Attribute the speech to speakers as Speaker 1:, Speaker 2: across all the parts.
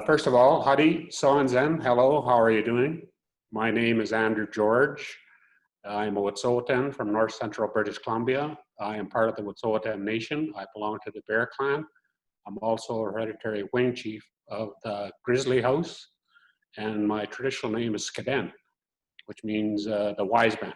Speaker 1: First of all, Hadi, Zen, hello, how are you doing? My name is Andrew George. I'm a Wet'suwet'en from North Central British Columbia. I am part of the Wet'suwet'en Nation. I belong to the Bear Clan. I'm also a hereditary wing chief of the Grizzly House, and my traditional name is Skaden, which means the wise man.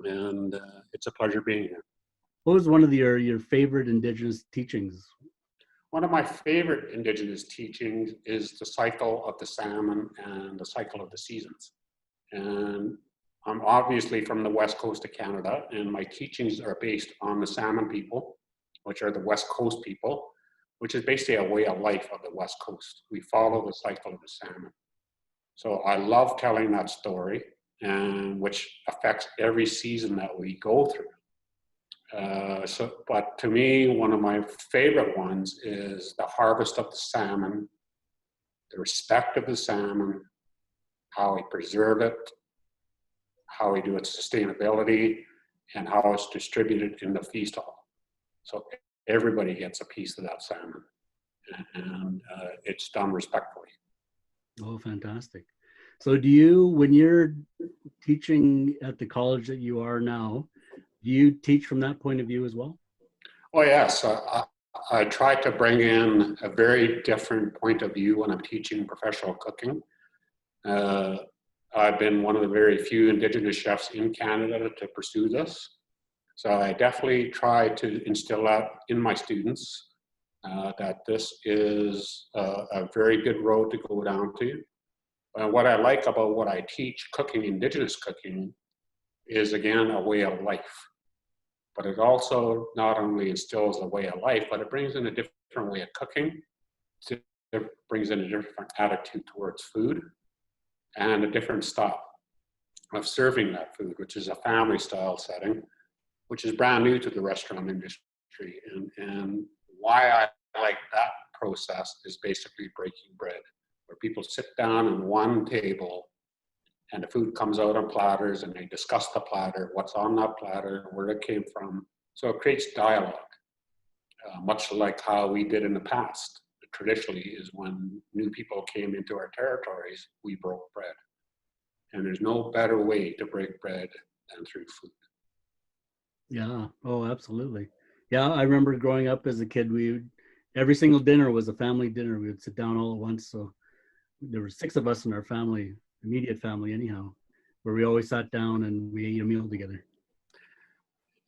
Speaker 1: And it's a pleasure being here.
Speaker 2: What was one of your favorite Indigenous teachings?
Speaker 1: One of my favorite Indigenous teachings is the cycle of the salmon and the cycle of the seasons. And I'm obviously from the west coast of Canada, and my teachings are based on the salmon people, which are the west coast people, which is basically a way of life of the west coast. We follow the cycle of the salmon. So I love telling that story, and which affects every season that we go through. But to me, one of my favorite ones is the harvest of the salmon, the respect of the salmon, how we preserve it, how we do its sustainability, and how it's distributed in the feast hall. So everybody gets a piece of that salmon, and it's done respectfully.
Speaker 2: Oh, fantastic. So do you, when you're teaching at the college that you are now, do you teach from that point of view as well?
Speaker 1: Oh yes, I try to bring in a very different point of view when I'm teaching professional cooking. I've been one of the very few Indigenous chefs in Canada to pursue this. So I definitely try to instill that in my students, that this is a very good road to go down to. What I like about what I teach, cooking, Indigenous cooking, is again a way of life. But it also not only instills a way of life, but it brings in a different way of cooking. It brings in a different attitude towards food and a different style of serving that food, which is a family style setting, which is brand new to the restaurant industry. And why I like that process is basically breaking bread, where people sit down at one table and the food comes out on platters and they discuss the platter, what's on that platter, where it came from. So it creates dialogue, much like how we did in the past. Traditionally is when new people came into our territories, we broke bread. And there's no better way to break bread than through food.
Speaker 2: Yeah, oh, absolutely. Yeah, I remember growing up as a kid, every single dinner was a family dinner. We would sit down all at once. So there were 6 of us in our family, immediate family anyhow, where we always sat down and we ate a meal together.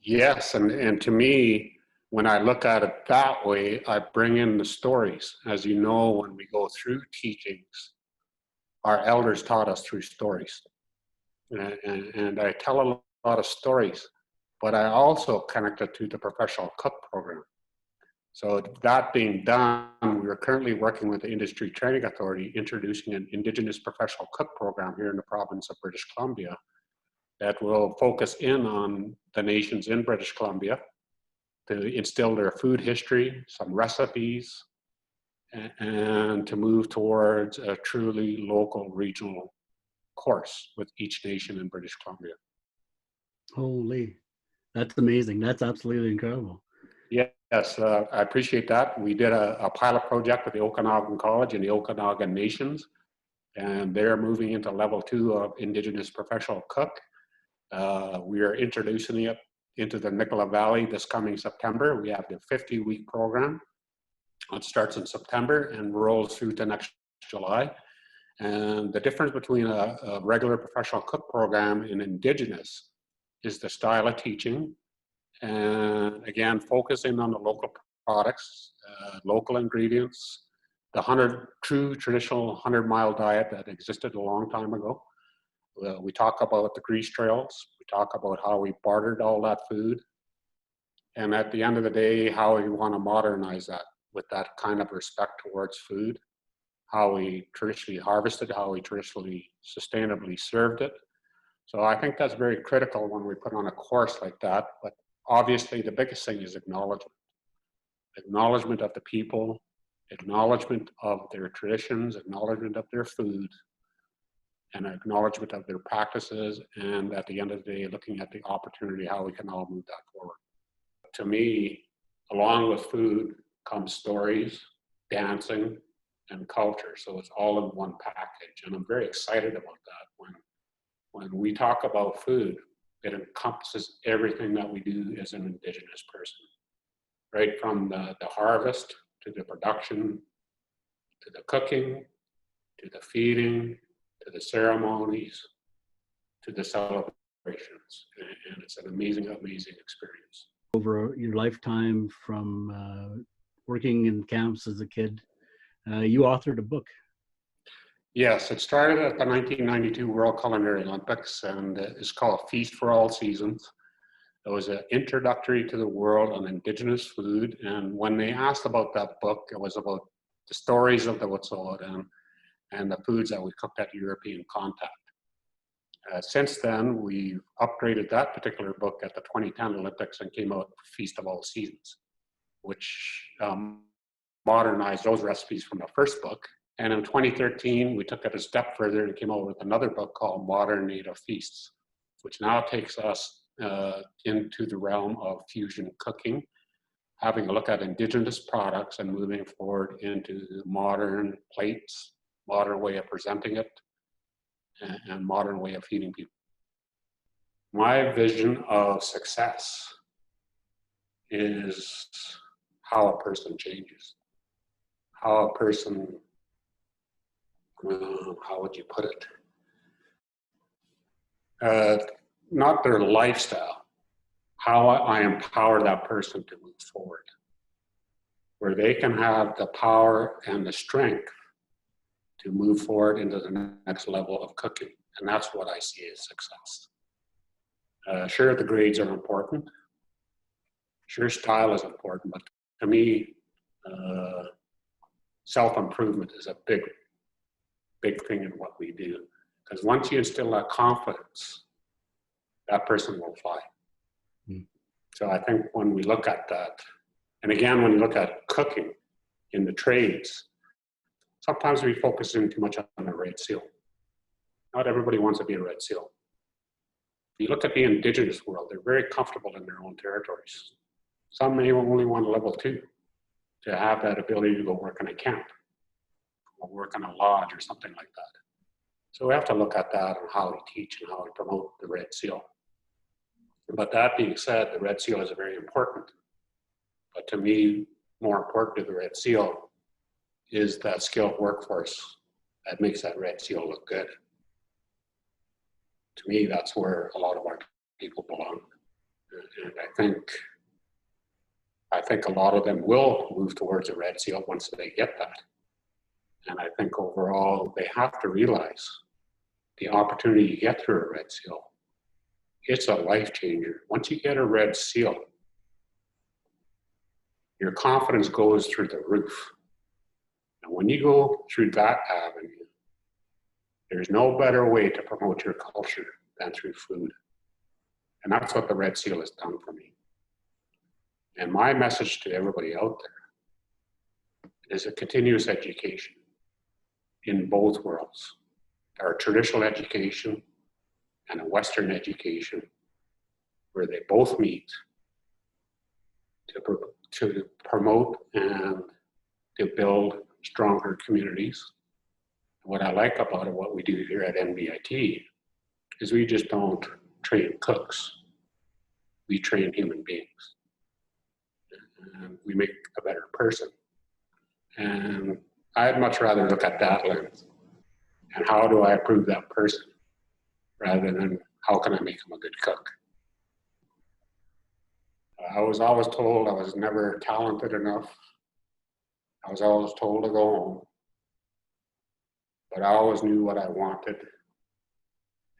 Speaker 1: Yes, and to me, when I look at it that way, I bring in the stories. As you know, when we go through teachings, our elders taught us through stories. And I tell a lot of stories, but I also connect it to the professional cook program. So that being done, we are currently working with the Industry Training Authority, introducing an Indigenous professional cook program here in the province of British Columbia that will focus in on the nations in British Columbia to instill their food history, some recipes, and to move towards a truly local regional course with each nation in British Columbia.
Speaker 2: Holy, that's amazing. That's absolutely incredible.
Speaker 1: Yes, I appreciate that. We did a pilot project with the Okanagan College and the Okanagan Nations, and they're moving into level 2 of Indigenous professional cook. We are introducing it into the Nicola Valley this coming September. We have the 50-week program. It starts in September and rolls through to next July. And the difference between a regular professional cook program and Indigenous is the style of teaching. And again, focusing on the local products, local ingredients, the true traditional 100-mile diet that existed a long time ago. We talk about the grease trails. We talk about how we bartered all that food. And at the end of the day, how we want to modernize that with that kind of respect towards food, how we traditionally harvested, how we traditionally sustainably served it. So I think that's very critical when we put on a course like that. But obviously, the biggest thing is acknowledgement. Acknowledgement of the people, acknowledgement of their traditions, acknowledgement of their food, and acknowledgement of their practices, and at the end of the day, looking at the opportunity, how we can all move that forward. To me, along with food comes stories, dancing, and culture. So it's all in one package. And I'm very excited about that. When we talk about food, it encompasses everything that we do as an Indigenous person, right from the harvest to the production, to the cooking, to the feeding, to the ceremonies, to the celebrations. And it's an amazing, amazing experience.
Speaker 2: Over your lifetime from working in camps as a kid, you authored a book.
Speaker 1: Yes, it started at the 1992 World Culinary Olympics, and it's called Feast for All Seasons. It was an introductory to the world on Indigenous food, and when they asked about that book, it was about the stories of the Wet'suwet'en and the foods that we cooked at European contact. Since then, we've upgraded that particular book at the 2010 Olympics and came out with Feast of All Seasons, which modernized those recipes from the first book. And in 2013, we took it a step further and came out with another book called Modern Native Feasts, which now takes us into the realm of fusion cooking, having a look at Indigenous products and moving forward into modern plates, modern way of presenting it, and modern way of feeding people. My vision of success is how a person changes, how a person, how would you put it? Not their lifestyle, how I empower that person to move forward, where they can have the power and the strength to move forward into the next level of cooking. And that's what I see as success. Sure, the grades are important. Sure, style is important, but to me, self-improvement is a big thing in what we do. Because once you instill that confidence, that person will fly. Mm. So I think when we look at that, and again, when you look at cooking in the trades, sometimes we focus in too much on the red seal. Not everybody wants to be a red seal. If you look at the Indigenous world, they're very comfortable in their own territories. Some may only want a level 2 to have that ability to go work in a camp or work in a lodge or something like that. So we have to look at that and how we teach and how we promote the red seal. But that being said, the red seal is very important. But to me, more important to the red seal is that skilled workforce that makes that red seal look good. To me, that's where a lot of our people belong. And I think a lot of them will move towards a red seal once they get that. And I think overall, they have to realize the opportunity you get through a red seal. It's a life changer. Once you get a red seal, your confidence goes through the roof. And when you go through that avenue, there's no better way to promote your culture than through food. And that's what the red seal has done for me. And my message to everybody out there is a continuous education in both worlds. Our traditional education and a Western education where they both meet to promote and to build stronger communities. What I like about it, what we do here at NBIT, is we just don't train cooks. We train human beings. And we make a better person. And I'd much rather look at that lens. And how do I improve that person rather than how can I make them a good cook? I was always told I was never talented enough. I was always told to go home. But I always knew what I wanted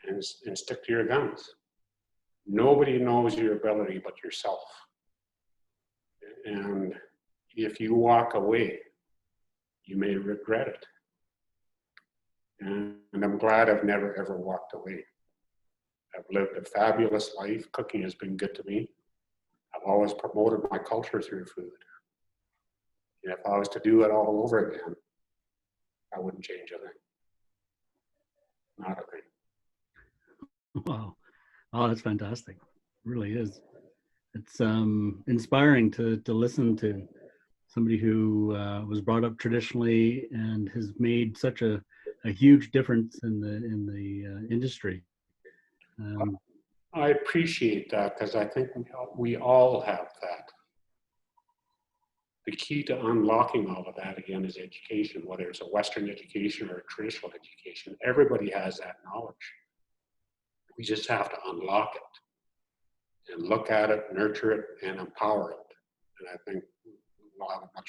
Speaker 1: and stick to your guns. Nobody knows your ability but yourself. And if you walk away, you may regret it. And I'm glad I've never ever walked away. I've lived a fabulous life. Cooking has been good to me. I've always promoted my culture through food. And if I was to do it all over again, I wouldn't change a thing. Not a thing.
Speaker 2: Wow. Oh, that's fantastic. It really is. It's inspiring to listen to somebody who was brought up traditionally and has made such a huge difference in the industry.
Speaker 1: I appreciate that because I think we all have that. The key to unlocking all of that again is education, whether it's a Western education or a traditional education. Everybody has that knowledge. We just have to unlock it and look at it, nurture it, and empower it. And I think we'll have a much